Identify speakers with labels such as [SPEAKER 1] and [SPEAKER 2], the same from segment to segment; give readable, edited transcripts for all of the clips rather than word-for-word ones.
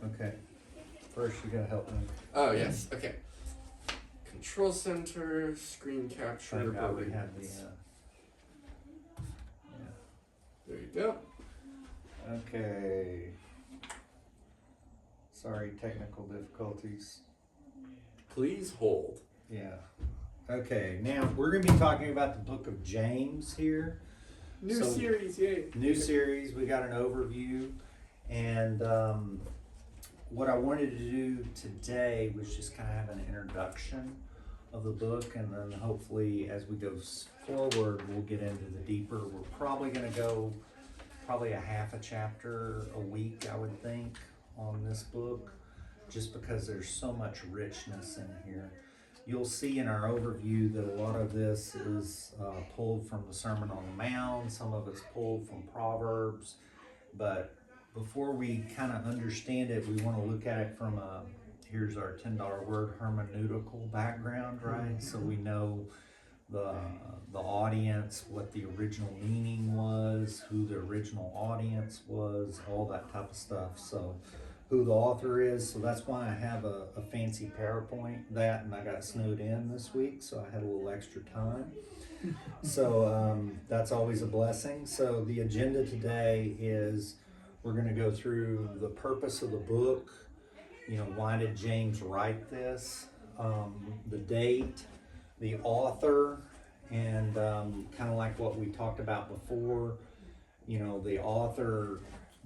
[SPEAKER 1] Okay. First, you gotta help me.
[SPEAKER 2] Oh, yes. Okay. Control center, screen capture,
[SPEAKER 1] Thank God we have
[SPEAKER 2] balloons. There you go.
[SPEAKER 1] Okay. Sorry, technical difficulties.
[SPEAKER 2] Please hold.
[SPEAKER 1] Yeah. Okay, now we're going to be talking about the book of James here.
[SPEAKER 2] New series, yay.
[SPEAKER 1] New series, we got an overview. And what I wanted to do today was just kind of have an introduction of the book. And then hopefully as we go forward, we'll get into the deeper. We're probably going to go probably a half a chapter a week, I would think, on this book, just because there's so much richness in here. You'll see in our overview that a lot of this is pulled from the Sermon on the Mount, some of it's pulled from Proverbs, but before we kind of understand it, we want to look at it from a, here's our $10 word, hermeneutical background, right? So we know the audience, what the original meaning was, who the original audience was, all that type of stuff. So who the author is. So that's why I have a fancy PowerPoint, and I got snowed in this week, so I had a little extra time. So that's always a blessing. So the agenda today is we're going to go through the purpose of the book. You know, why did James write this? The date, the author, and kind of like what we talked about before, you know, the author,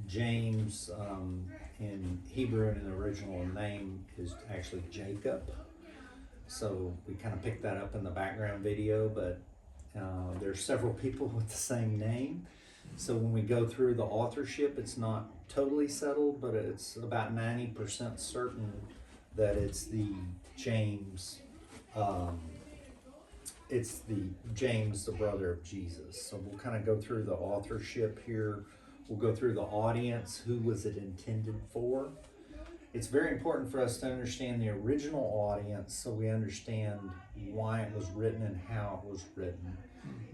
[SPEAKER 1] James, in Hebrew and in the original name is actually Jacob. So we kind of picked that up in the background video, but there's several people with the same name. So when we go through the authorship, it's not totally settled, but it's about 90% certain that it's the James, the brother of Jesus. So we'll kind of go through the authorship here. We'll go through the audience, who was it intended for. It's very important for us to understand the original audience so we understand why it was written and how it was written.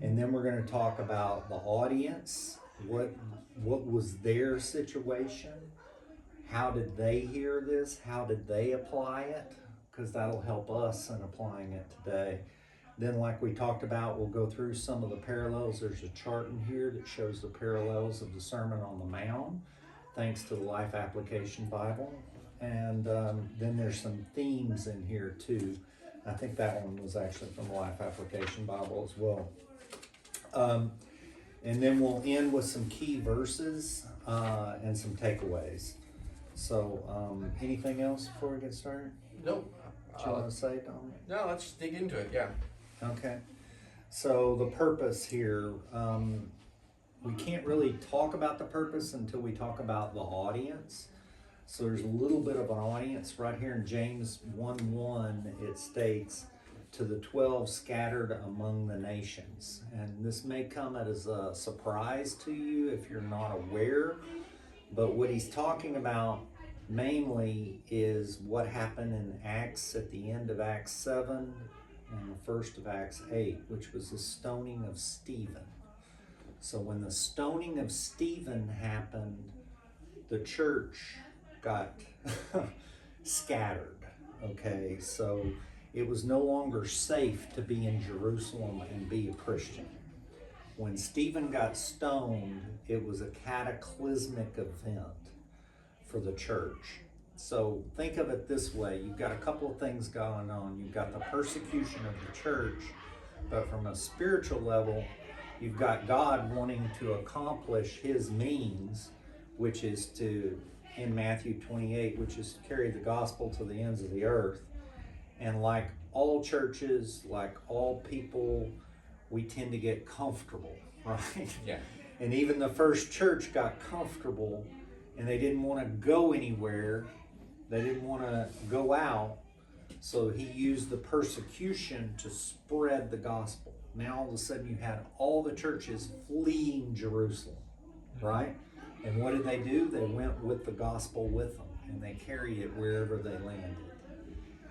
[SPEAKER 1] And then we're going to talk about the audience, what was their situation, how did they hear this, how did they apply it, because that'll help us in applying it today. Then, like we talked about, we'll go through some of the parallels. There's a chart in here that shows the parallels of the Sermon on the Mount, thanks to the Life Application Bible. And then there's some themes in here too. I think that one was actually from the Life Application Bible as well. And then we'll end with some key verses and some takeaways. So, anything else before we get started?
[SPEAKER 2] Nope.
[SPEAKER 1] Do you want to say, Tom?
[SPEAKER 2] No, let's just dig into it, yeah.
[SPEAKER 1] Okay. So the purpose here, we can't really talk about the purpose until we talk about the audience. So there's a little bit of an audience right here in James 1:1. It states, to the 12 scattered among the nations. And this may come as a surprise to you if you're not aware, but what he's talking about mainly is what happened in Acts, at the end of Acts 7 and the first of Acts 8, which was the stoning of Stephen. So when the stoning of Stephen happened, the church got scattered, okay? So it was no longer safe to be in Jerusalem and be a Christian. When Stephen got stoned, it was a cataclysmic event for the church. So think of it this way. You've got a couple of things going on. You've got the persecution of the church, but from a spiritual level, you've got God wanting to accomplish his means, which is to, in Matthew 28, which is to carry the gospel to the ends of the earth. And like all churches, like all people, we tend to get comfortable, right?
[SPEAKER 2] Yeah.
[SPEAKER 1] And even the first church got comfortable, and they didn't want to go anywhere. They didn't want to go out. So he used the persecution to spread the gospel. Now all of a sudden you had all the churches fleeing Jerusalem, right? And what did they do? They went with the gospel with them, and they carried it wherever they landed.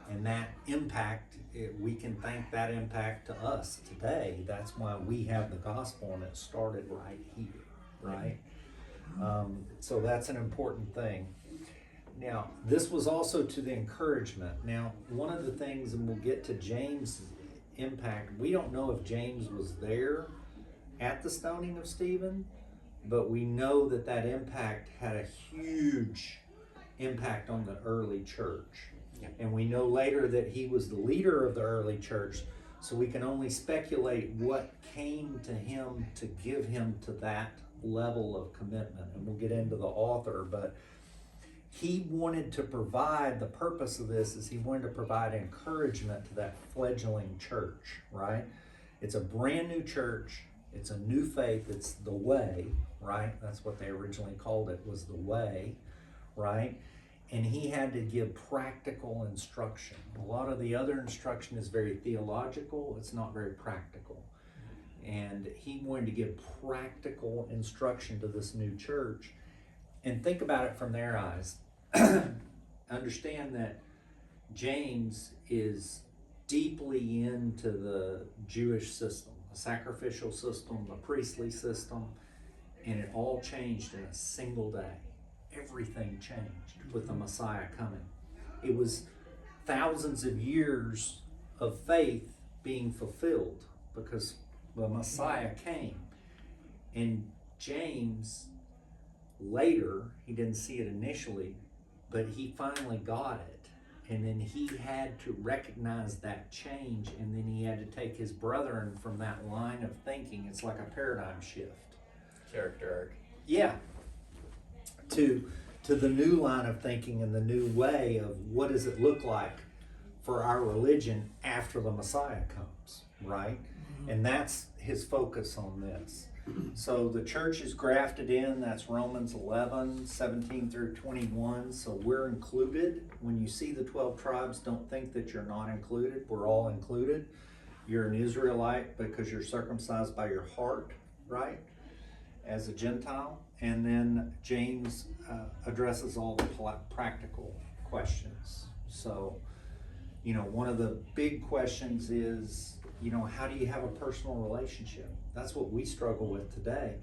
[SPEAKER 1] And that impact, we can thank that impact to us today. That's why we have the gospel, and it started right here, right? So that's an important thing. Now, this was also to the encouragement. Now, one of the things, and we'll get to James' impact, we don't know if James was there at the stoning of Stephen, but we know that that impact had a huge impact on the early church.
[SPEAKER 2] Yeah.
[SPEAKER 1] And we know later that he was the leader of the early church, so we can only speculate what came to him to give him to that level of commitment. And we'll get into the author, but he wanted to provide, the purpose of this is he wanted to provide encouragement to that fledgling church, right? It's a brand new church. It's a new faith. It's the way, right? That's what they originally called it, was the way, right? And he had to give practical instruction. A lot of the other instruction is very theological. It's not very practical. And he wanted to give practical instruction to this new church. And think about it from their eyes. Understand that James is deeply into the Jewish system, the sacrificial system, the priestly system, and it all changed in a single day. Everything changed with the Messiah coming. It was thousands of years of faith being fulfilled because the Messiah came. And James, later, he didn't see it initially, but he finally got it. And then he had to recognize that change, and then he had to take his brethren from that line of thinking. It's like a paradigm shift.
[SPEAKER 2] Character arc.
[SPEAKER 1] Yeah. To the new line of thinking and the new way of what does it look like for our religion after the Messiah comes, right? And that's his focus on this. So the church is grafted in. That's Romans 11, 17 through 21. So we're included. When you see the 12 tribes, don't think that you're not included. We're all included. You're an Israelite because you're circumcised by your heart, right? As a Gentile. And then James addresses all the practical questions. So, one of the big questions is, how do you have a personal relationship? That's what we struggle with today.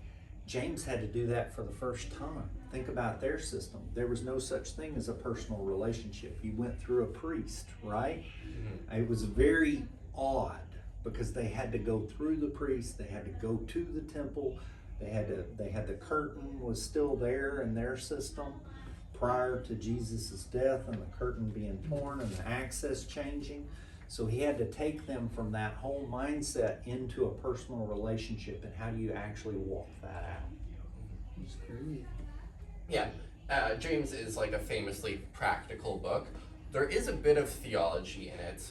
[SPEAKER 1] James had to do that for the first time. Think about their system. There was no such thing as a personal relationship. You went through a priest, right? Mm-hmm. It was very odd because they had to go through the priest. They had to go to the temple. They had the curtain was still there in their system prior to Jesus' death and the curtain being torn and the access changing. So he had to take them from that whole mindset into a personal relationship. And how do you actually walk that out?
[SPEAKER 3] That's great.
[SPEAKER 2] Yeah, James is like a famously practical book. There is a bit of theology in it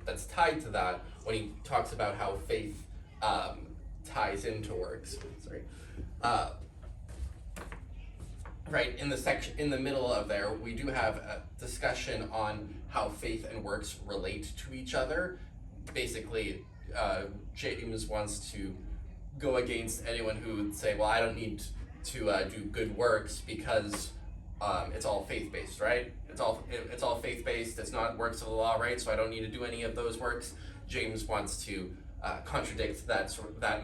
[SPEAKER 2] that's tied to that when he talks about how faith ties into works. Sorry. Right, in the section in the middle of there, we do have a discussion on how faith and works relate to each other. Basically, James wants to go against anyone who would say, well, I don't need to do good works because it's all faith-based, right? It's all faith-based, it's not works of the law, right? So I don't need to do any of those works. James wants to contradict that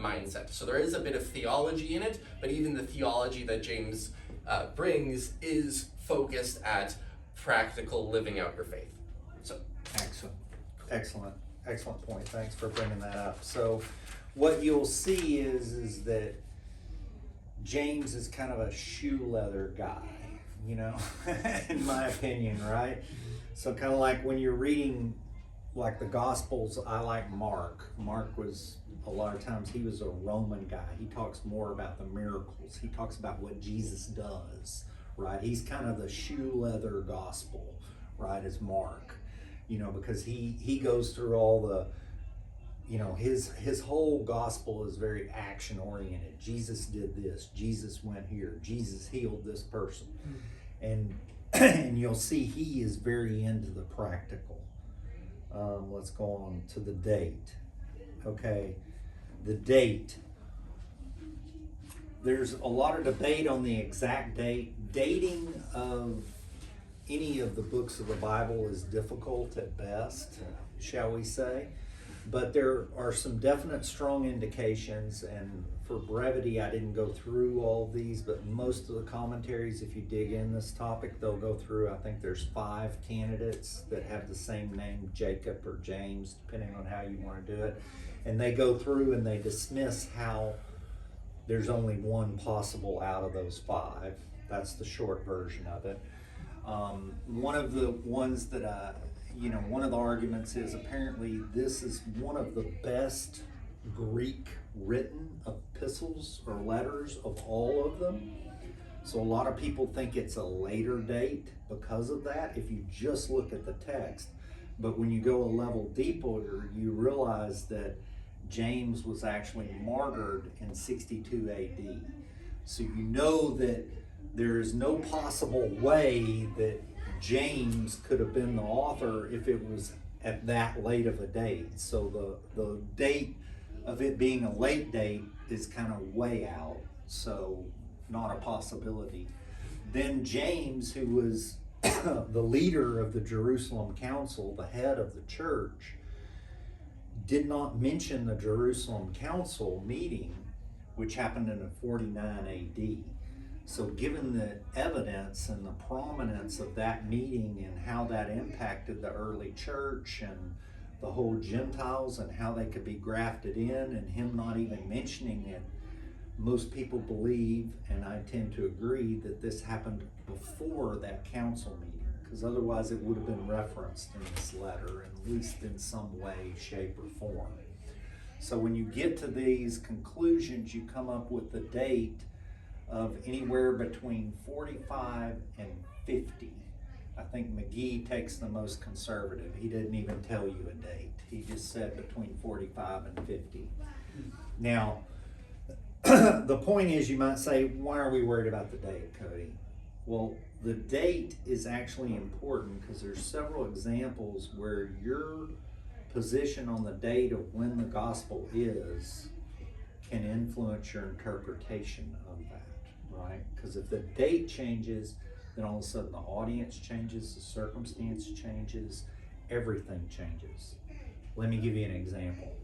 [SPEAKER 2] mindset. So there is a bit of theology in it, but even the theology that James brings is focused at practical living out your faith. So
[SPEAKER 1] Excellent point. Thanks for bringing that up. So what you'll see is that James is kind of a shoe leather guy, in my opinion, right? So kind of like when you're reading like the Gospels, I like Mark. Mark was, a lot of times he was a Roman guy. He talks more about the miracles. He talks about what Jesus does, right? He's kind of the shoe leather gospel, right, as Mark, because he goes through all the, his whole gospel is very action oriented. Jesus did this. Jesus went here. Jesus healed this person. And you'll see he is very into the practical. Let's go on to the date. Okay, the date. There's a lot of debate on the exact date. Dating of any of the books of the Bible is difficult at best, shall we say. But there are some definite strong indications, and for brevity, I didn't go through all of these, but most of the commentaries, if you dig in this topic, they'll go through, I think there's 5 candidates that have the same name, Jacob or James, depending on how you want to do it. And they go through and they dismiss how there's only one possible out of those 5. That's the short version of it. One of the ones that one of the arguments is apparently this is one of the best Greek written epistles or letters of all of them. So a lot of people think it's a later date because of that, if you just look at the text. But when you go a level deeper, you realize that James was actually martyred in 62 AD. So you know that there is no possible way that James could have been the author if it was at that late of a date. So the date of it being a late date is kind of way out, so not a possibility. Then James, who was the leader of the Jerusalem Council, the head of the church, did not mention the Jerusalem Council meeting, which happened in 49 AD. So given the evidence and the prominence of that meeting and how that impacted the early church and the whole Gentiles and how they could be grafted in, and him not even mentioning it, most people believe, and I tend to agree, that this happened before that council meeting, because otherwise it would have been referenced in this letter, at least in some way, shape, or form. So when you get to these conclusions, you come up with the date of anywhere between 45 and 50. I think McGee takes the most conservative. He didn't even tell you a date. He just said between 45 and 50. Now, the point is, you might say, why are we worried about the date, Cody? Well, the date is actually important because there's several examples where your position on the date of when the gospel is can influence your interpretation of that. Right? Because if the date changes, then all of a sudden the audience changes, the circumstance changes, everything changes. Let me give you an example.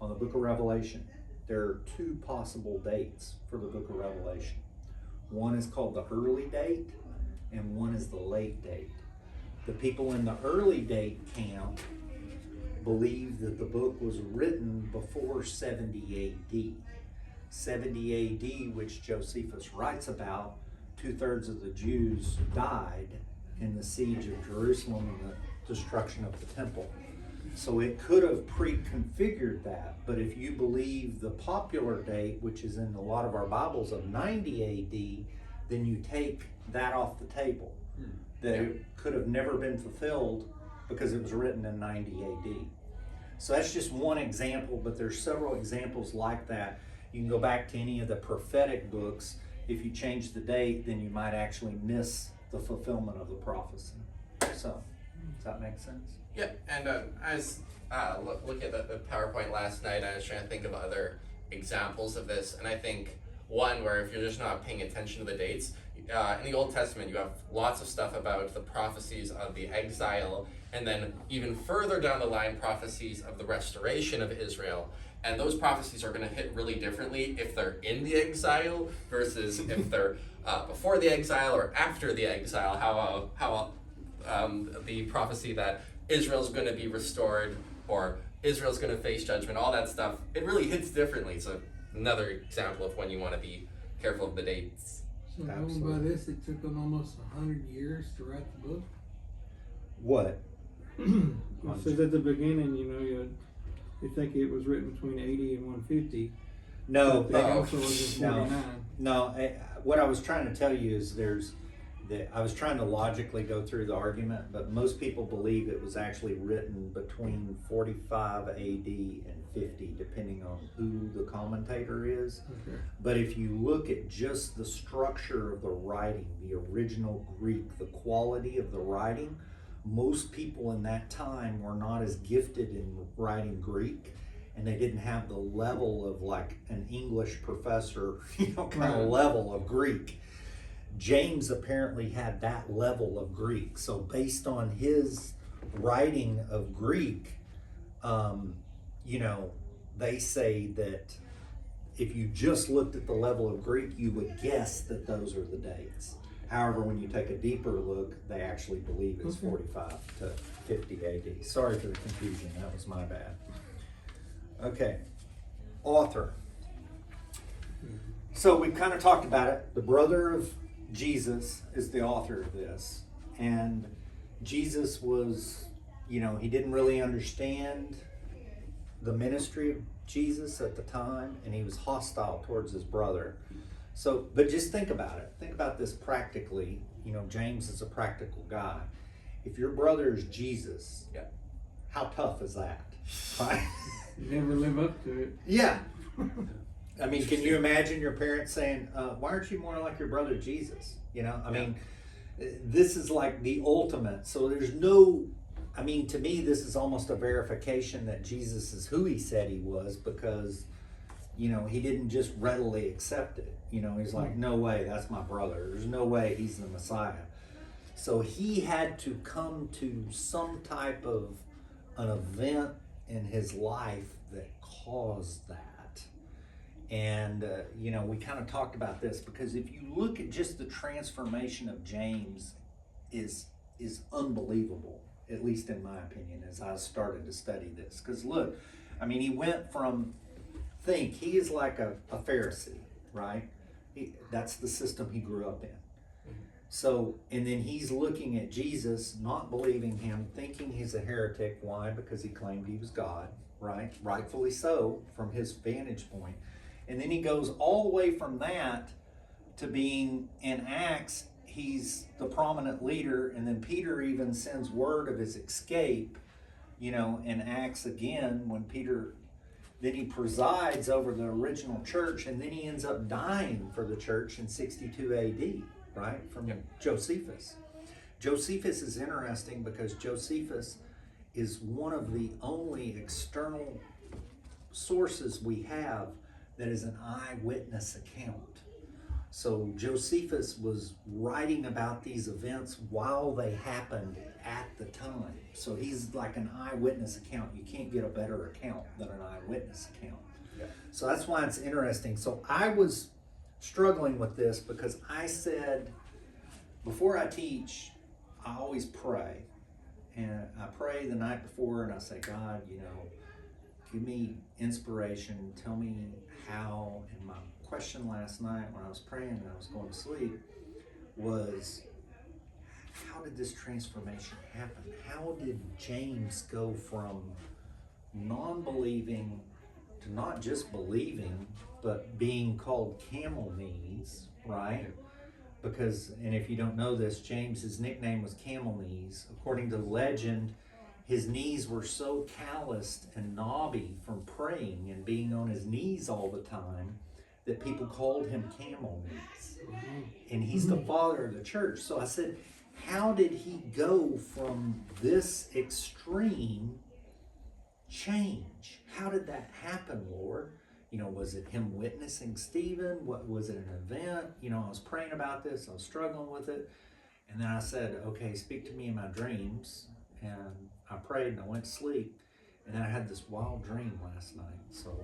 [SPEAKER 1] On the book of Revelation, there are 2 possible dates for the book of Revelation. One is called the early date, and one is the late date. The people in the early date camp believe that the book was written before 70 AD. 70 AD, which Josephus writes about, 2/3 of the Jews died in the siege of Jerusalem and the destruction of the temple. So it could have pre-configured that, but if you believe the popular date, which is in a lot of our Bibles, of 90 AD, then you take that off the table. That it could have never been fulfilled because it was written in 90 AD. So that's just one example, but there's several examples like that. You can go back to any of the prophetic books. If you change the date, then you might actually miss the fulfillment of the prophecy. So, does that make sense?
[SPEAKER 2] Yeah, and I was looking at the PowerPoint last night, I was trying to think of other examples of this, and I think one where if you're just not paying attention to the dates, in the Old Testament you have lots of stuff about the prophecies of the exile, and then even further down the line prophecies of the restoration of Israel. And those prophecies are going to hit really differently if they're in the exile versus if they're before the exile or after the exile. How the prophecy that Israel's going to be restored or Israel's going to face judgment, all that stuff, it really hits differently. So another example of when you want to be careful of the dates.
[SPEAKER 3] So going by this, it took them almost 100 years to write the book.
[SPEAKER 1] What?
[SPEAKER 3] It says at the beginning, you think it was written between 80 and 150.
[SPEAKER 1] No,
[SPEAKER 3] but the council was in 49.
[SPEAKER 1] No. What I was trying to tell you is I was trying to logically go through the argument, but most people believe it was actually written between 45 AD and 50, depending on who the commentator is.
[SPEAKER 3] Okay.
[SPEAKER 1] But if you look at just the structure of the writing, the original Greek, the quality of the writing, most people in that time were not as gifted in writing Greek, and they didn't have the level of like an English professor, kind of level of Greek. James apparently had that level of Greek. So based on his writing of Greek, you know, they say that if you just looked at the level of Greek, you would guess that those are the dates. However, when you take a deeper look, they actually believe it's 45 to 50 AD. Sorry for the confusion, that was my bad. Okay, author. So we've kind of talked about it. The brother of Jesus is the author of this. And Jesus was, you know, he didn't really understand the ministry of Jesus at the time, and he was hostile towards his brother. So, but just think about it. Think about this practically. You know, James is a practical guy. If your brother is Jesus,
[SPEAKER 2] Yeah.
[SPEAKER 1] how tough is that? Right?
[SPEAKER 3] You never live up to it.
[SPEAKER 1] Yeah. I mean, can you imagine your parents saying, why aren't you more like your brother Jesus? You know, I mean, this is like the ultimate. So there's no, I mean, to me, this is almost a verification that Jesus is who he said he was, because, you know, he didn't just readily accept it. You know, he's like, no way, that's my brother. There's no way he's the Messiah. So he had to come to some type of an event in his life that caused that. And, you know, we kind of talked about this, because if you look at just the transformation of James is unbelievable, at least in my opinion, as I started to study this. Because look, I mean, he went from, he is like a Pharisee, right? That's the system he grew up in. So, and then he's looking at Jesus, not believing him, thinking he's a heretic. Why? Because he claimed he was God, right? Rightfully so, from his vantage point. And then he goes all the way from that to being in Acts, he's the prominent leader, and then Peter even sends word of his escape, you know, in Acts again, when Peter, then he presides over the original church, and then he ends up dying for the church in 62 AD, right? From Josephus. Josephus is interesting because Josephus is one of the only external sources we have that is an eyewitness account. So Josephus was writing about these events while they happened at the time. So he's like an eyewitness account. You can't get a better account than an eyewitness account.
[SPEAKER 2] Yeah.
[SPEAKER 1] So that's why it's interesting. So I was struggling with this because I said, before I teach, I always pray. And I pray the night before and I say, God, you know, give me inspiration, tell me how. And my question last night when I was praying and I was going to sleep was, how did this transformation happen? How did James go from non-believing to not just believing, but being called camel knees, right? Because, and if you don't know this, James's nickname was Camel Knees. According to legend, his knees were so calloused and knobby from praying and being on his knees all the time that people called him Camel Knees. And he's the father of the church. So I said, how did he go from this extreme change? How did that happen, Lord? You know, was it him witnessing Stephen? What was it, an event? You know, I was praying about this. I was struggling with it. And then I said, okay, speak to me in my dreams. And I prayed and I went to sleep. And then I had this wild dream last night. So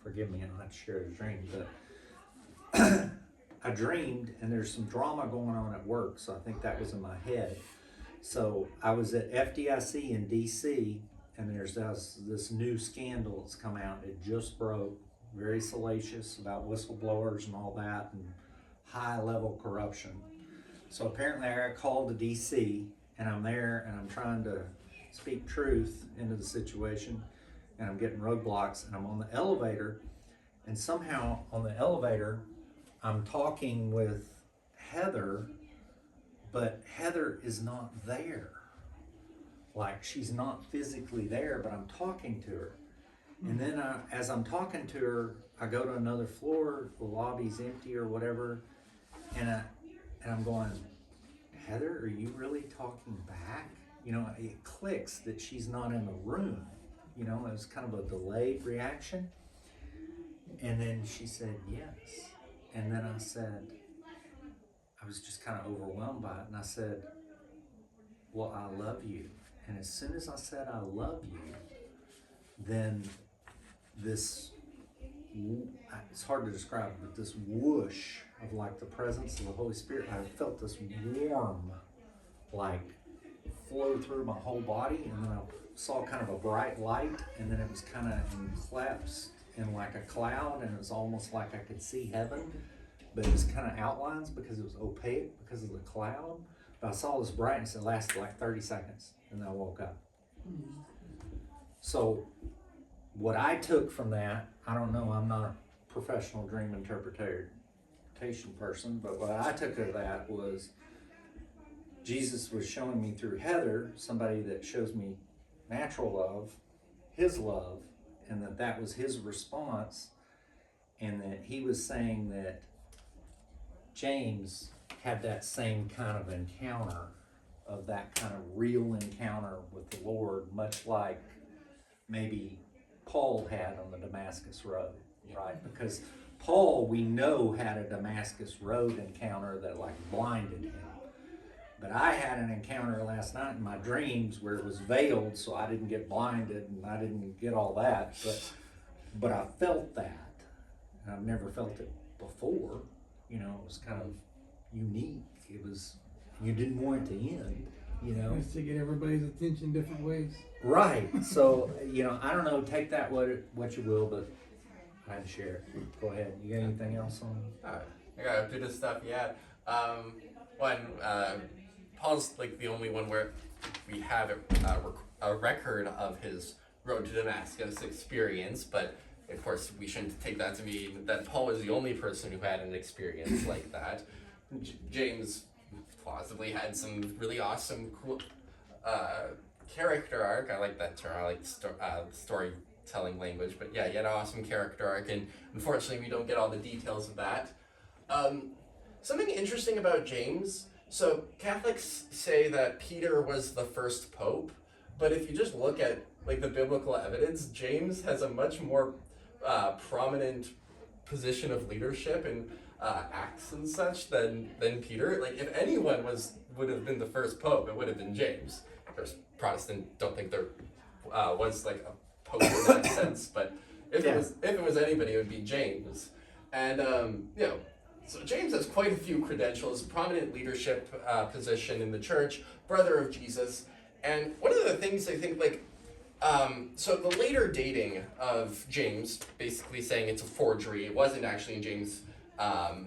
[SPEAKER 1] forgive me, I don't have to share the dream. But I dreamed, and there's some drama going on at work. So I think that was in my head. So I was at FDIC in DC. And there's this new scandal that's come out. It just broke, very salacious, about whistleblowers and all that, and high-level corruption. So apparently I got called to D.C., and I'm there, and I'm trying to speak truth into the situation, and I'm getting roadblocks, and I'm on the elevator, and somehow on the elevator, I'm talking with Heather, but Heather is not there. Like, she's not physically there, but I'm talking to her. And then as I'm talking to her, I go to another floor, the lobby's empty or whatever, and I'm going, Heather, are you really talking back? You know, it clicks that she's not in the room. You know, it was kind of a delayed reaction. And then she said, yes. And then I said, I was just kind of overwhelmed by it, and I said, well, I love you. And as soon as I said I love you, then this, it's hard to describe, but this whoosh of like the presence of the Holy Spirit. I felt this warm, like, flow through my whole body, and then I saw kind of a bright light, and then it was kind of collapsed in like a cloud, and it was almost like I could see heaven, but it was kind of outlines because it was opaque because of the cloud. But I saw this brightness. It lasted like 30 seconds, and then I woke up. So what I took from that, I don't know, I'm not a professional dream interpretation person, but what I took of that was Jesus was showing me through Heather, somebody that shows me natural love, his love, and that was his response, and that he was saying that James had that same kind of encounter, of that kind of real encounter with the Lord, much like maybe Paul had on the Damascus Road, right? Because Paul, we know, had a Damascus Road encounter that like blinded him. But I had an encounter last night in my dreams where it was veiled, so I didn't get blinded and I didn't get all that. But I felt that, and I've never felt it before. You know, it was kind of unique. It was, you didn't want it to end. You know,
[SPEAKER 3] It's to get everybody's attention different ways.
[SPEAKER 1] right? So you know, I don't know. Take that what you will, but I had to share it. Go ahead. You got anything else on?
[SPEAKER 2] I got a bit of stuff, yeah. One, Paul's like the only one where we have a record of his road to Damascus experience, but of course we shouldn't take that to mean that Paul was the only person who had an experience like that. James plausibly had some really awesome, cool character arc. I like that term. I like storytelling language, but yeah, he had an awesome character arc, and unfortunately we don't get all the details of that. Something interesting about James, so Catholics say that Peter was the first pope, but if you just look at like the biblical evidence, James has a much more prominent position of leadership in Acts and such than Peter. Like if anyone would have been the first pope, it would have been James. Of course, Protestant don't think there was like a pope in that sense, but if it was anybody, it would be James. And you know, so James has quite a few credentials, prominent leadership position in the church, brother of Jesus. And one of the things I think, like, so the later dating of James, basically saying it's a forgery, it wasn't actually James, it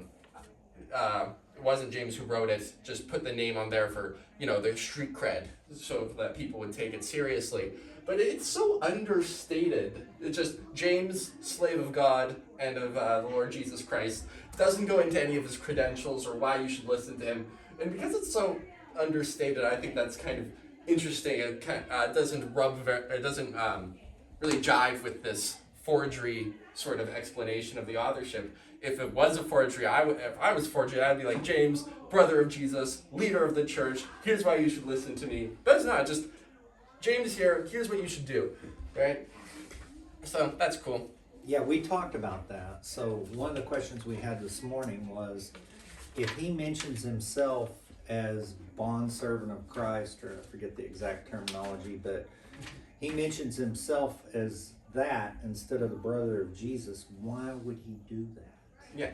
[SPEAKER 2] wasn't James who wrote it, just put the name on there for, you know, the street cred, so that people would take it seriously. But it's so understated. It's just James, slave of God and of the Lord Jesus Christ. Doesn't go into any of his credentials or why you should listen to him. And because it's so understated, I think that's kind of interesting. It doesn't really jive with this forgery sort of explanation of the authorship. If it was a forgery, if I was forgery, I'd be like, James, brother of Jesus, leader of the church, here's why you should listen to me. But it's not, just James here, here's what you should do, right? So that's cool.
[SPEAKER 1] Yeah, we talked about that. So one of the questions we had this morning was, if he mentions himself as bondservant of Christ, or I forget the exact terminology, but he mentions himself as that instead of the brother of Jesus, why would he do that?
[SPEAKER 2] Yeah.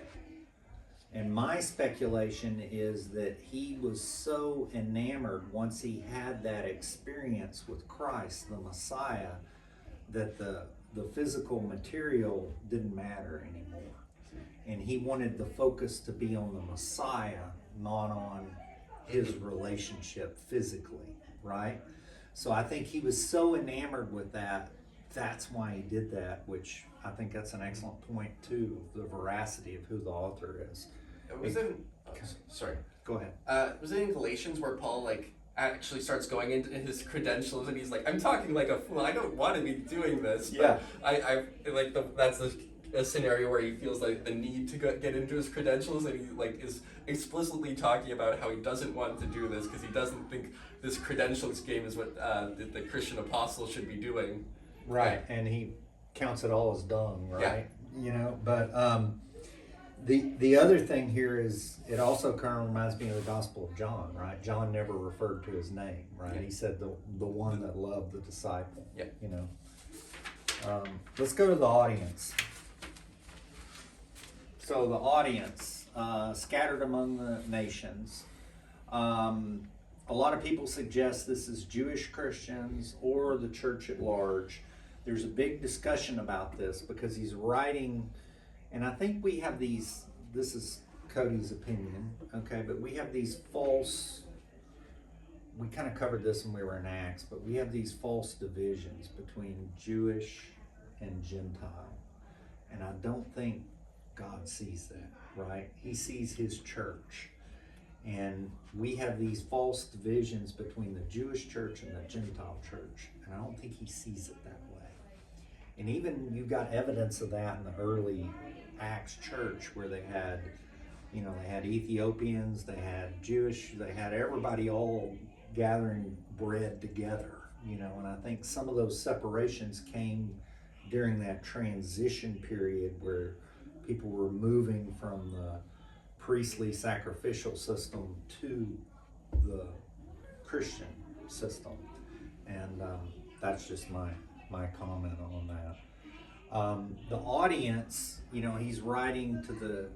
[SPEAKER 1] And my speculation is that he was so enamored once he had that experience with Christ, the Messiah, that the physical material didn't matter anymore. And he wanted the focus to be on the Messiah, not on his relationship physically, right? So I think he was so enamored with that, that's why he did that, which I think that's an excellent point too, the veracity of who the author is.
[SPEAKER 2] It was in, sorry.
[SPEAKER 1] Go ahead.
[SPEAKER 2] Was it in Galatians where Paul like actually starts going into his credentials and he's like, I'm talking like a fool. I don't want to be doing this.
[SPEAKER 1] Yeah.
[SPEAKER 2] I like that's a scenario where he feels like the need to get into his credentials, and he like is explicitly talking about how he doesn't want to do this because he doesn't think this credentials game is what the Christian apostle should be doing.
[SPEAKER 1] Right, and he counts it all as dung, right?
[SPEAKER 2] Yeah.
[SPEAKER 1] You know, but the other thing here is it also kind of reminds me of the Gospel of John, right? John never referred to his name, right?
[SPEAKER 2] Yeah.
[SPEAKER 1] He said the one that loved the disciple.
[SPEAKER 2] Yeah.
[SPEAKER 1] You know. Let's go to the audience. So the audience, scattered among the nations. A lot of people suggest this is Jewish Christians or the church at large. There's a big discussion about this because he's writing, and I think we have these, this is Cody's opinion, okay, but we have these false, we kind of covered this when we were in Acts, but we have these false divisions between Jewish and Gentile. And I don't think God sees that, right? He sees his church. And we have these false divisions between the Jewish church and the Gentile church. And I don't think he sees it that way. And even you got evidence of that in the early Acts church where they had, you know, they had Ethiopians, they had Jewish, they had everybody all gathering bread together, you know, and I think some of those separations came during that transition period where people were moving from the priestly sacrificial system to the Christian system. And that's just my comment on that. The audience, you know, he's writing to the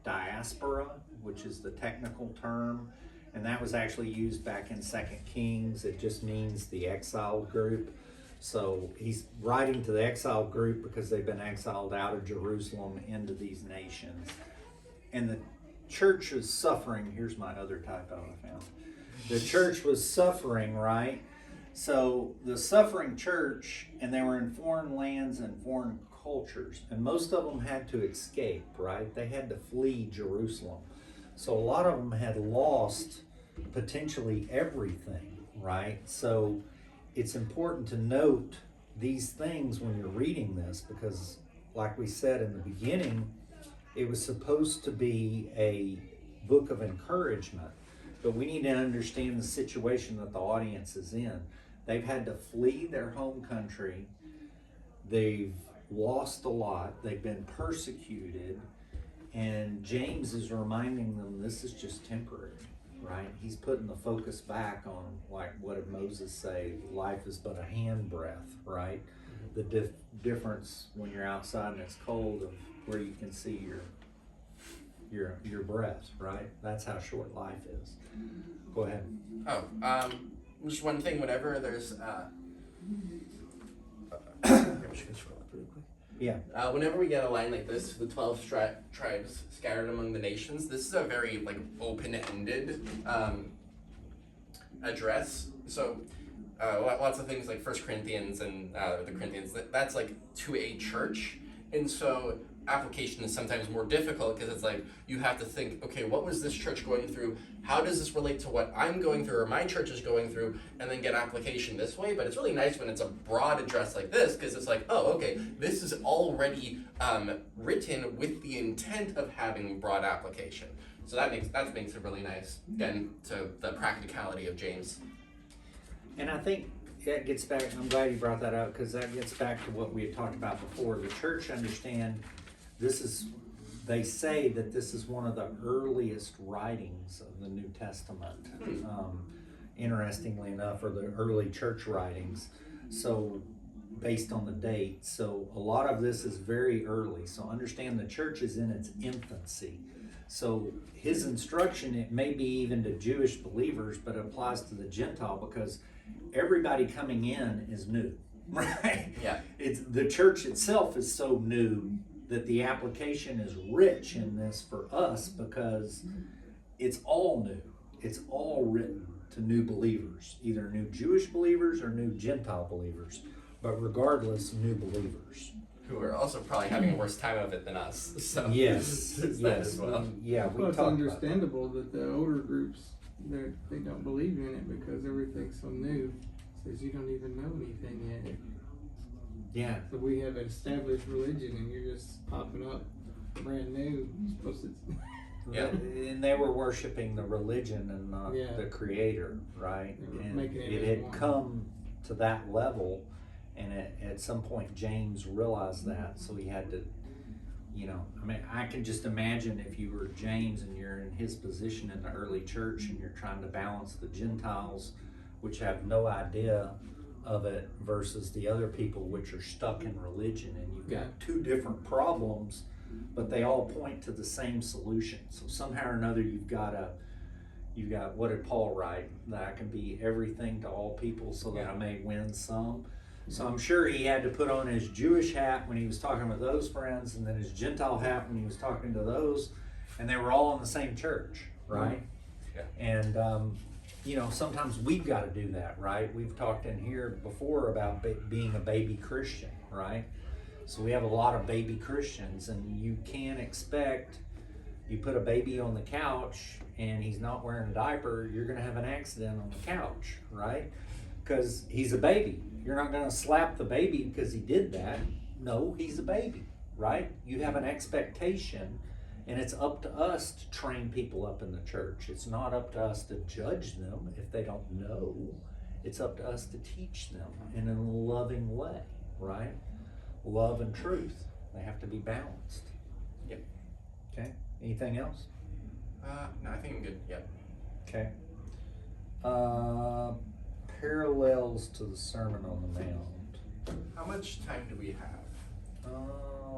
[SPEAKER 1] diaspora, which is the technical term, and that was actually used back in 2 Kings. It just means the exiled group. So he's writing to the exiled group because they've been exiled out of Jerusalem into these nations. And the church is suffering. Here's my other typo I found. The church was suffering, right? So the suffering church, and they were in foreign lands and foreign cultures, and most of them had to escape, right? They had to flee Jerusalem. So a lot of them had lost potentially everything, right? So it's important to note these things when you're reading this because, like we said in the beginning, it was supposed to be a book of encouragement, but we need to understand the situation that the audience is in. They've had to flee their home country. They've lost a lot. They've been persecuted. And James is reminding them this is just temporary, right? He's putting the focus back on, like, what did Moses say? Life is but a handbreadth, right? The difference when you're outside and it's cold of where you can see your breath, right? That's how short life is. Go ahead.
[SPEAKER 2] Just one thing, whenever there's
[SPEAKER 1] Yeah.
[SPEAKER 2] Whenever we get a line like this, the 12 tribes scattered among the nations, this is a very like open-ended address. So lots of things like 1 Corinthians and the Corinthians, that's like to a church. And so application is sometimes more difficult because it's like you have to think, okay, what was this church going through? How does this relate to what I'm going through or my church is going through? And then get application this way. But it's really nice when it's a broad address like this because it's like, oh, okay, this is already written with the intent of having broad application. So that makes it really nice. Again, to the practicality of James.
[SPEAKER 1] And I think that gets back, I'm glad you brought that up because that gets back to what we had talked about before. The church understand they say that this is one of the earliest writings of the New Testament, interestingly enough, or the early church writings. So based on the date. So a lot of this is very early. So understand the church is in its infancy. So his instruction, it may be even to Jewish believers, but it applies to the Gentile because everybody coming in is new, right?
[SPEAKER 2] Yeah.
[SPEAKER 1] It's the church itself is so new that the application is rich in this for us because it's all new. It's all written to new believers, either new Jewish believers or new Gentile believers, but regardless, new believers.
[SPEAKER 2] Who are also probably having a worse time of it than us. So
[SPEAKER 1] Yes,
[SPEAKER 2] it's
[SPEAKER 1] yes.
[SPEAKER 2] that as well.
[SPEAKER 1] Yeah, we
[SPEAKER 3] Well, it's
[SPEAKER 1] talked
[SPEAKER 3] understandable that the older groups, they don't believe in it because everything's so new. Says you don't even know anything yet.
[SPEAKER 1] Yeah.
[SPEAKER 3] So we have an established religion and you're just popping up brand new. You're supposed to
[SPEAKER 2] Yeah.
[SPEAKER 1] And they were worshiping the religion and not the creator, right?
[SPEAKER 3] They were
[SPEAKER 1] And
[SPEAKER 3] making it
[SPEAKER 1] it
[SPEAKER 3] as
[SPEAKER 1] had
[SPEAKER 3] one.
[SPEAKER 1] come to that level, and at some point James realized that, so he had to, you know, I mean, I can just imagine if you were James and you're in his position in the early church and you're trying to balance the Gentiles, which have no idea of it versus the other people which are stuck in religion, and you've got two different problems, but they all point to the same solution. So somehow or another you've got what did Paul write? That I can be everything to all people so that I may win some. So I'm sure he had to put on his Jewish hat when he was talking with those friends, and then his Gentile hat when he was talking to those, and they were all in the same church, right?
[SPEAKER 2] Yeah.
[SPEAKER 1] And you know, sometimes we've got to do that, right? We've talked in here before about being a baby Christian, right? So we have a lot of baby Christians, and you can't expect, you put a baby on the couch and he's not wearing a diaper, you're going to have an accident on the couch, right? Because he's a baby. You're not going to slap the baby because he did that. No, he's a baby, right? You have an expectation, and it's up to us to train people up in the church. It's not up to us to judge them if they don't know. It's up to us to teach them in a loving way, right? Love and truth, they have to be balanced.
[SPEAKER 2] Yep.
[SPEAKER 1] Okay, anything else?
[SPEAKER 2] No, I think I'm good. Yep.
[SPEAKER 1] Okay. Parallels to the Sermon on the Mount.
[SPEAKER 2] How much time do we have?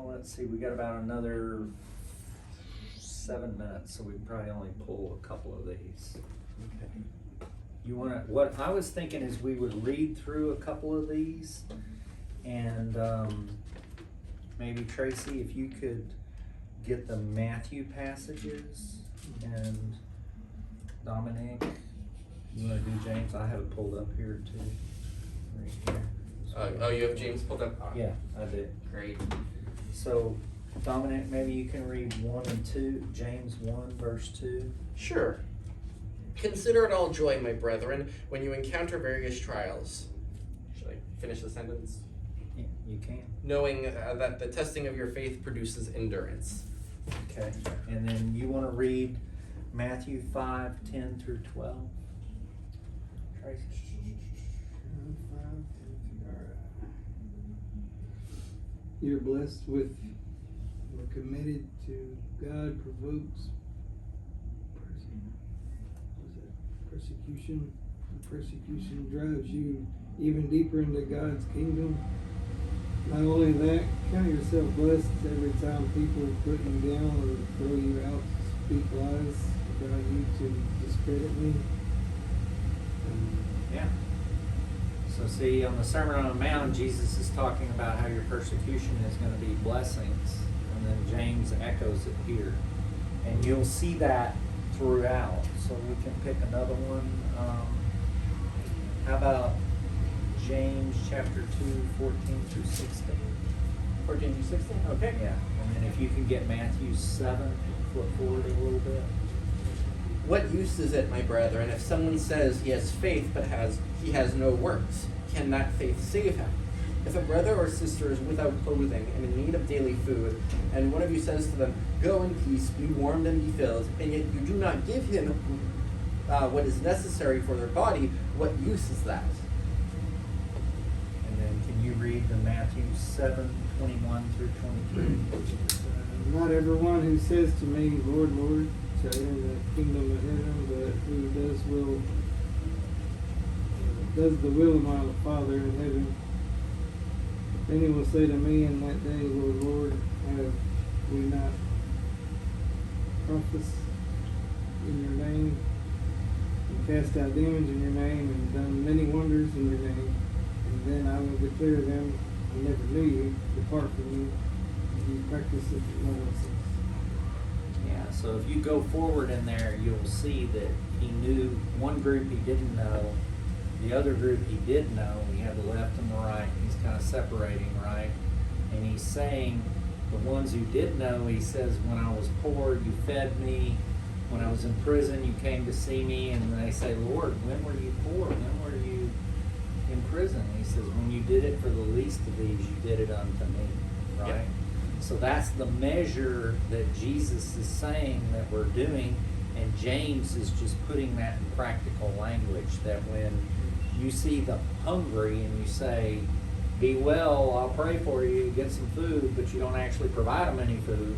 [SPEAKER 1] Let's see, we got about another 7 minutes, so we can probably only pull a couple of these.
[SPEAKER 2] Okay.
[SPEAKER 1] You wanna, what I was thinking is we would read through a couple of these, and maybe Tracy, if you could get the Matthew passages, and Dominic, you wanna do James? I have it pulled up here too, right here.
[SPEAKER 2] Oh, you have James pulled up?
[SPEAKER 1] Yeah, I did.
[SPEAKER 2] Great.
[SPEAKER 1] So, Dominic, maybe you can read 1 and 2, James 1 verse 2.
[SPEAKER 2] Sure. Consider it all joy, my brethren, when you encounter various trials. Should I finish the sentence?
[SPEAKER 1] Yeah, you can.
[SPEAKER 2] Knowing that the testing of your faith produces endurance.
[SPEAKER 1] Okay, and then you want to read Matthew 5:10 through 12. Tracy?
[SPEAKER 3] You're blessed with or committed to God provokes persecution. Persecution drives you even deeper into God's kingdom. Not only that, count yourself blessed every time people put you down or throw you out, speak lies about you to discredit me.
[SPEAKER 1] Yeah. So see, on the Sermon on the Mount, Jesus is talking about how your persecution is going to be blessings. And then James echoes it here. And you'll see that throughout. So we can pick another one. How about James chapter 2, 14 through 16?
[SPEAKER 2] 14 through 16? Okay.
[SPEAKER 1] Yeah. And then if you can get Matthew 7, flip forward a little bit.
[SPEAKER 2] What use is it, my brethren, if someone says he has faith but he has no works? Can that faith save him? If a brother or sister is without clothing and in need of daily food, and one of you says to them, "Go in peace, be warmed and be filled," and yet you do not give him what is necessary for their body, what use is that?
[SPEAKER 1] And then can you read the Matthew 7, 21 through 23?
[SPEAKER 3] Not everyone who says to me, Lord, Lord, shall enter the kingdom of heaven, but who does the will of my Father in heaven. Then he will say to me in that day, Lord, Lord, have we not prophesied in your name, and cast out demons in your name, and done many wonders in your name? And then I will declare them, I never knew you, depart from me, you practice of lawlessness.
[SPEAKER 1] Yeah, so if you go forward in there, you'll see that he knew one group he didn't know, the other group he did know. He had the left and the right. He's kind of separating, right? And he's saying the ones who did know, he says, when I was poor, you fed me. When I was in prison, you came to see me. And they say, Lord, when were you poor? When were you in prison? He says, when you did it for the least of these, you did it unto me, right?
[SPEAKER 2] Yep.
[SPEAKER 1] So that's the measure that Jesus is saying that we're doing, and James is just putting that in practical language, that when you see the hungry and you say, be well, I'll pray for you, get some food, but you don't actually provide them any food,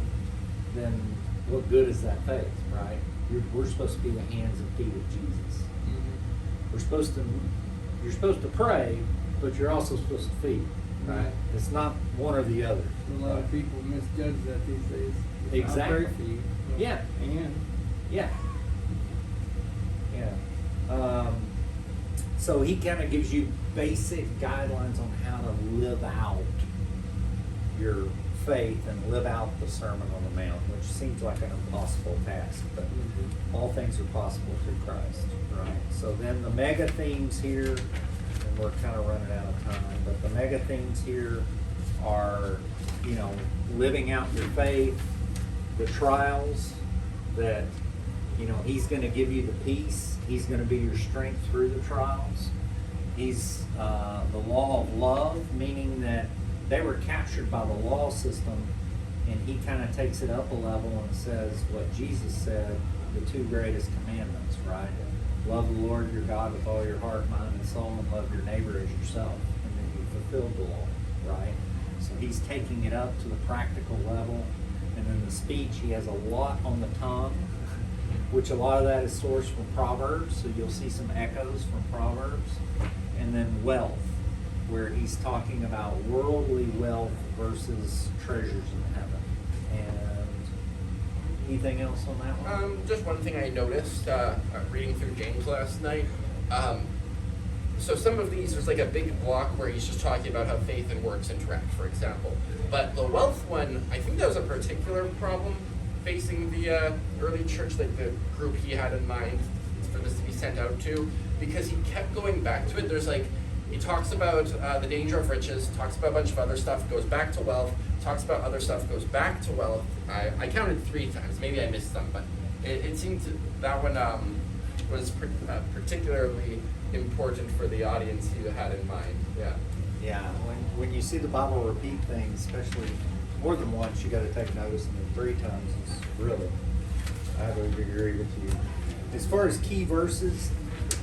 [SPEAKER 1] then what good is that faith, right? We're supposed to be the hands and feet of Jesus.
[SPEAKER 3] Mm-hmm.
[SPEAKER 1] You're supposed to pray, but you're also supposed to feed, right? It's not one or the other.
[SPEAKER 3] A lot of people misjudge that these days.
[SPEAKER 1] Exactly.
[SPEAKER 3] I'll pray for you.
[SPEAKER 1] Yeah.
[SPEAKER 3] And
[SPEAKER 1] Yeah. Yeah. So he kind of gives you basic guidelines on how to live out your faith and live out the Sermon on the Mount, which seems like an impossible task, but all things are possible through Christ, right? So then the mega themes here, and we're kind of running out of time, but the mega themes here are, you know, living out your faith, the trials that, you know, he's going to give you the peace. He's going to be your strength through the trials. He's the law of love, meaning that they were captured by the law system, and he kind of takes it up a level and says what Jesus said, the two greatest commandments, right? Love the Lord your God with all your heart, mind, and soul, and love your neighbor as yourself. And then you fulfilled the law, right? So he's taking it up to the practical level. And then the speech, he has a lot on the tongue, which a lot of that is sourced from Proverbs, so you'll see some echoes from Proverbs. And then wealth, where he's talking about worldly wealth versus treasures in heaven. And anything else on that one?
[SPEAKER 2] Just one thing I noticed reading through James last night. So some of these, there's like a big block where he's just talking about how faith and works interact, for example. But the wealth one, I think that was a particular problem facing the early church, like the group he had in mind for this to be sent out to, because he kept going back to it. There's like, he talks about the danger of riches, talks about a bunch of other stuff, goes back to wealth, talks about other stuff, goes back to wealth. I counted 3 times, maybe I missed some, but it seemed that one was particularly important for the audience he had in mind. Yeah.
[SPEAKER 1] Yeah, when you see the Bible repeat things, especially more than once, you got to take notice, and then 3 times is really, I would agree with you. As far as key verses,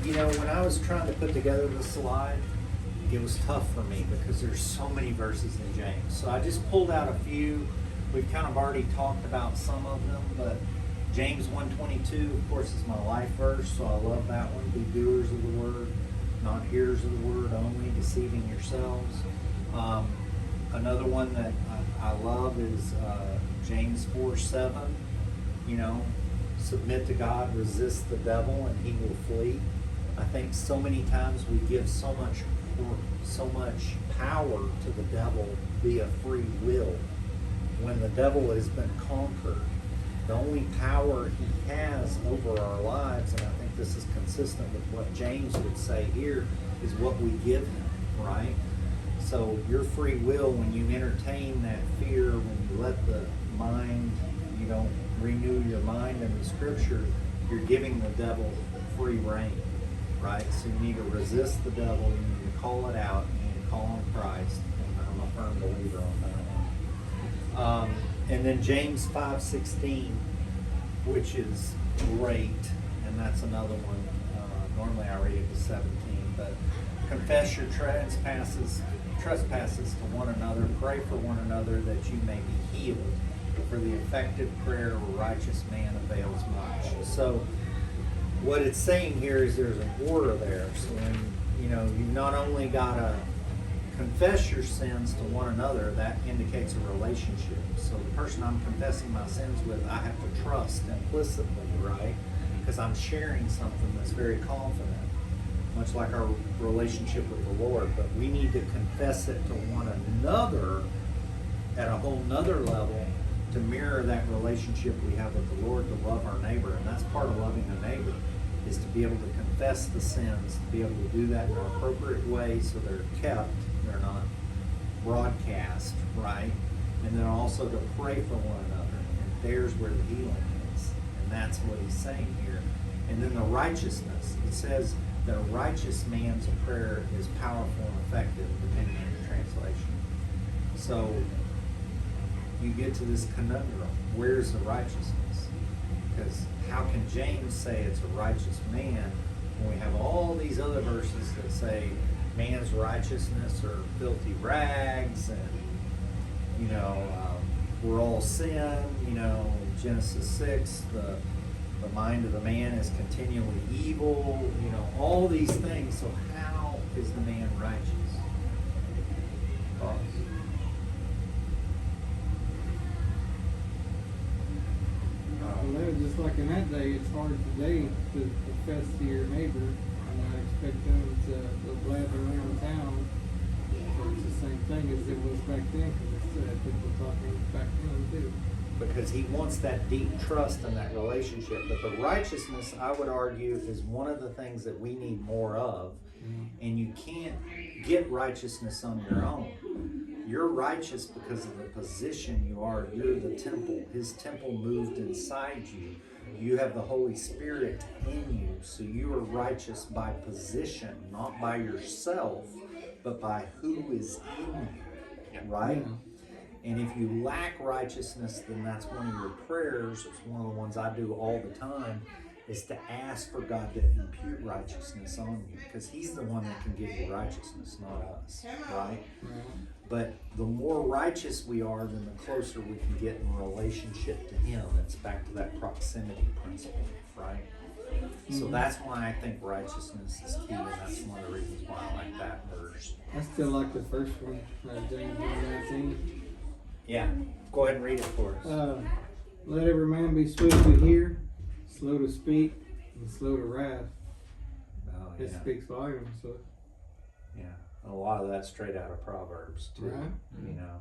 [SPEAKER 1] you know, when I was trying to put together the slide, it was tough for me because there's so many verses in James. So I just pulled out a few. We've kind of already talked about some of them, but James 1:22, of course, is my life verse, so I love that one. Be doers of the word, not hearers of the word only, deceiving yourselves. Another one that I love is James 4:7. You know, submit to God, resist the devil, and he will flee. I think so many times we give so much power to the devil via free will, when the devil has been conquered. The only power he has over our lives, and I think this is consistent with what James would say here, is what we give him, right? So your free will, when you entertain that fear, when you let the mind, you don't renew your mind in the scripture, you're giving the devil free reign, right? So you need to resist the devil, you need to call it out, you need to call on Christ, and I'm a firm believer on that one. And then James 5:16, which is great, and that's another one. Normally I read it to 17, but confess your trespasses to one another, pray for one another that you may be healed. For the effective prayer of a righteous man avails much. So what it's saying here is there's an order there. So when, you know, you not only gotta confess your sins to one another, that indicates a relationship. So the person I'm confessing my sins with, I have to trust implicitly, right? Because I'm sharing something that's very confident, much like our relationship with the Lord. But we need to confess it to one another at a whole nother level to mirror that relationship we have with the Lord, to love our neighbor. And that's part of loving a neighbor, is to be able to confess the sins, to be able to do that in an appropriate way so they're kept, they're not broadcast, right? And then also to pray for one another. And there's where the healing is. And that's what he's saying here. And then the righteousness. It says that a righteous man's prayer is powerful and effective, depending on your translation. So you get to this conundrum. Where's the righteousness? Because how can James say it's a righteous man when we have all these other verses that say man's righteousness are filthy rags, and you know, we're all sin, you know, Genesis 6, the mind of the man is continually evil, you know, all these things. So how is the man righteous? cross.
[SPEAKER 3] Well, that was just like in that day, it's hard today to confess to your neighbor and not expect them to go blabber around town. So it's the same thing as it was back then, because it's people talking back then too.
[SPEAKER 1] Because he wants that deep trust in that relationship. But the righteousness, I would argue, is one of the things that we need more of. And you can't get righteousness on your own. You're righteous because of the position you are. You're the temple. His temple moved inside you. You have the Holy Spirit in you. So you are righteous by position, not by yourself, but by who is in you. Right? And if you lack righteousness, then that's one of your prayers. It's one of the ones I do all the time, is to ask for God to impute righteousness on you, because he's the one that can give you righteousness, not us, right? But the more righteous we are, then the closer we can get in relationship to him. It's back to that proximity principle, right? So that's why I think righteousness is key, and that's one of the reasons why I like that verse.
[SPEAKER 3] I still like the first one, James 1:19.
[SPEAKER 1] Yeah, go ahead and read it for us.
[SPEAKER 3] Let every man be swift to hear, slow to speak, and slow to wrath.
[SPEAKER 1] Oh,
[SPEAKER 3] It
[SPEAKER 1] yeah.
[SPEAKER 3] speaks volumes. So.
[SPEAKER 1] Yeah, a lot of that's straight out of Proverbs too.
[SPEAKER 3] Right.
[SPEAKER 1] You know,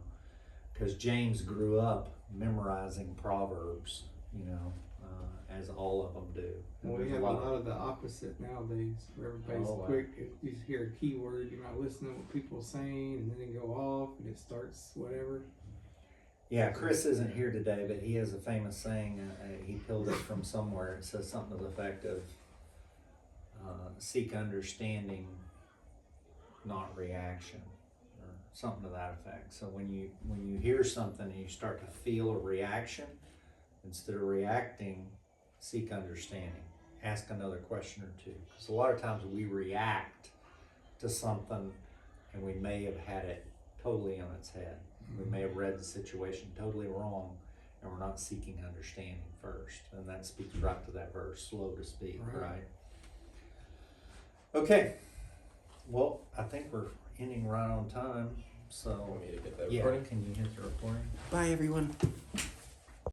[SPEAKER 1] because James grew up memorizing Proverbs. You know, as all of them do. And
[SPEAKER 3] Well, we
[SPEAKER 1] there's
[SPEAKER 3] have a lot of the opposite nowadays, where everybody's
[SPEAKER 1] Oh, wow.
[SPEAKER 3] quick. You hear a keyword, you're not listening to what people are saying, and then they go off, and it starts whatever.
[SPEAKER 1] Yeah, Chris isn't here today, but he has a famous saying. He pulled it from somewhere. It says something to the effect of "Seek understanding, not reaction," or something to that effect. So when you hear something and you start to feel a reaction, instead of reacting, seek understanding. Ask another question or two. Because a lot of times we react to something and we may have had it totally on its head. We may have read the situation totally wrong, and we're not seeking understanding first. And that speaks right to that verse, slow to speak, right? Okay. Well, I think we're ending right on time. So,
[SPEAKER 2] Want me to get that
[SPEAKER 1] yeah,
[SPEAKER 2] recording?
[SPEAKER 1] can you hit the recording?
[SPEAKER 2] Bye, everyone.